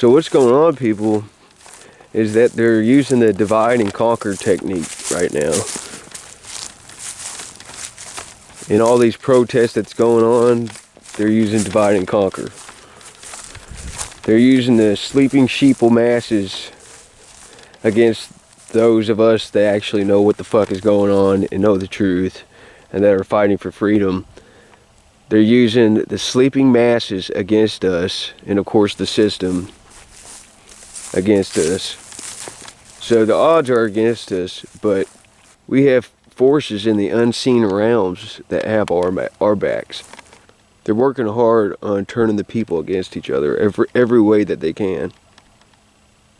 So what's going on, people, is that they're using the divide and conquer technique right now. In all these protests that's going on, they're using divide and conquer. They're using the sleeping sheeple masses against those of us that actually know what the fuck is going on and know the truth and that are fighting for freedom. They're using the sleeping masses against us, and of course the system against us. So the odds are against us, but we have forces in the unseen realms that have our backs. They're working hard on turning the people against each other every way that they can.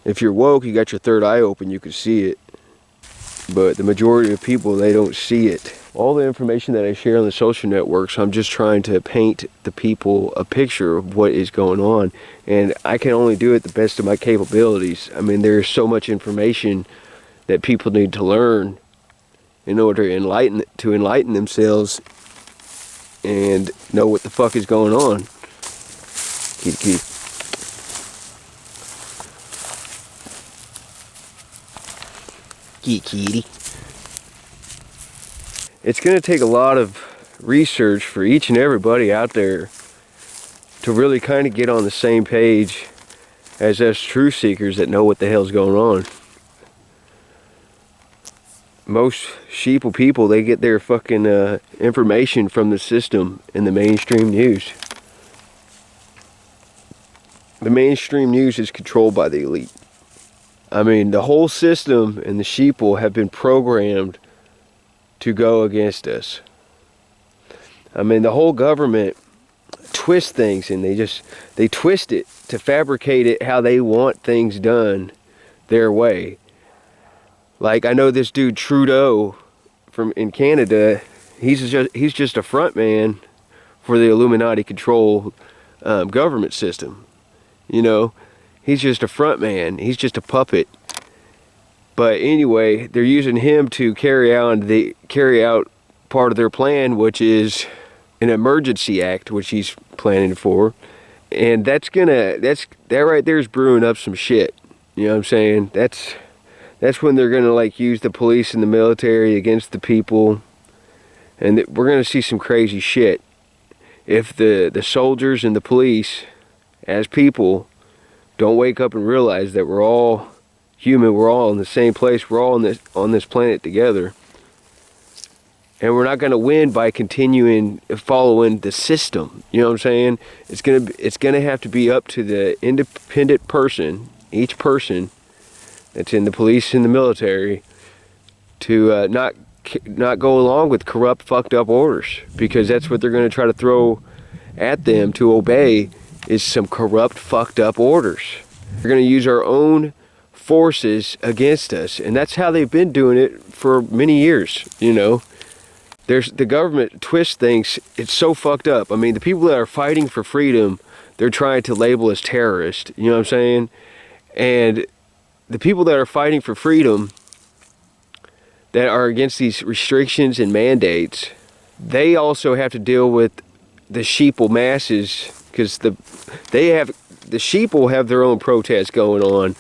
If you're woke, you got your third eye open, you can see it. But the majority of people, they don't see it. All the information that I share on the social networks, I'm just trying to paint the people a picture of what is going on. And I can only do it the best of my capabilities. I mean, there's so much information that people need to learn in order to enlighten themselves and know what the fuck is going on. Kitty. Kitty. It's going to take a lot of research for each and everybody out there to really kind of get on the same page as us truth seekers that know what the hell's going on. Most sheeple people, they get their fucking information from the system and the mainstream news. The mainstream news is controlled by the elite. I mean, the whole system and the sheeple have been programmed to go against us. I mean, the whole government twists things, and they twist it to fabricate it how they want things done their way. Like, I know this dude Trudeau in Canada, he's just a front man for the Illuminati controlled government system. You know, he's just a front man. He's just a puppet. But anyway, they're using him to carry out part of their plan, which is an emergency act, which he's planning for. And that right there is brewing up some shit. You know what I'm saying? That's when they're gonna like use the police and the military against the people, and we're gonna see some crazy shit if the soldiers and the police, as people, don't wake up and realize that we're all human, we're all in the same place, we're all on this planet together, and we're not gonna win by continuing following the system. You know what I'm saying? It's gonna have to be up to the independent person, each person that's in the police and the military, to not go along with corrupt, fucked up orders, because that's what they're going to try to throw at them to obey, is some corrupt, fucked up orders. They're going to use our own forces against us, and that's how they've been doing it for many years. You know, the government twists things. It's so fucked up. I mean, the people that are fighting for freedom, they're trying to label as terrorists. You know what I'm saying? And the people that are fighting for freedom, that are against these restrictions and mandates, they also have to deal with the sheeple masses, because the sheeple have their own protests going on,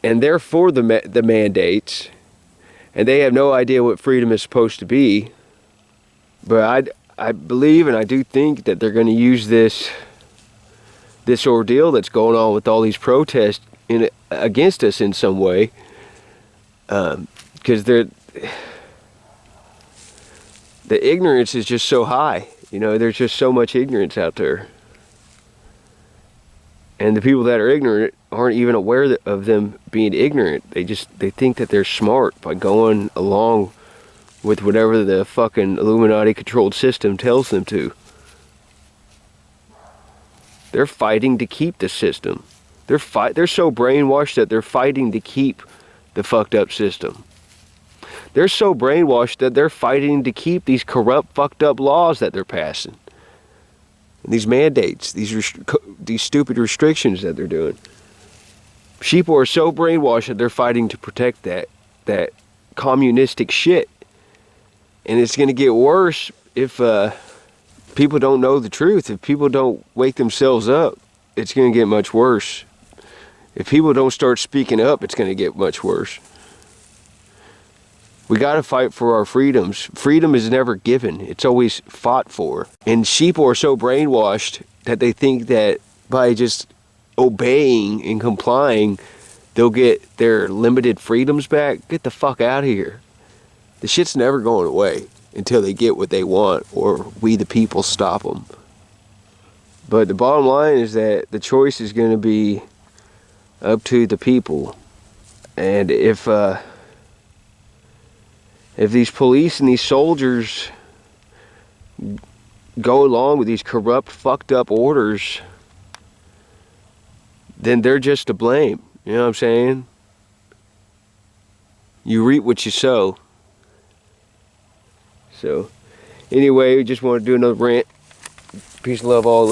and they're for the mandates, and they have no idea what freedom is supposed to be. But I believe, and I do think, that they're going to use this ordeal that's going on with all these protests against us in some way, because the ignorance is just so high. You know, there's just so much ignorance out there, and the people that are ignorant aren't even aware of them being ignorant. They think that they're smart by going along with whatever the fucking Illuminati controlled system tells them to. They're fighting to keep the system. They're so brainwashed that they're fighting to keep the fucked up system. They're so brainwashed that they're fighting to keep these corrupt, fucked up laws that they're passing. And these mandates, these stupid restrictions that they're doing. Sheeple are so brainwashed that they're fighting to protect that communistic shit. And it's going to get worse if people don't know the truth, if people don't wake themselves up it's going to get much worse. If people don't start speaking up, it's going to get much worse. We got to fight for our freedoms. Freedom is never given. It's always fought for. And sheep are so brainwashed that they think that by just obeying and complying, they'll get their limited freedoms back. Get the fuck out of here. The shit's never going away until they get what they want, or we the people stop them. But the bottom line is that the choice is going to be up to the people. And if these police and these soldiers go along with these corrupt, fucked up orders, then they're just to blame. You know what I'm saying? You reap what you sow. So, anyway, we just want to do another rant. Peace and love all.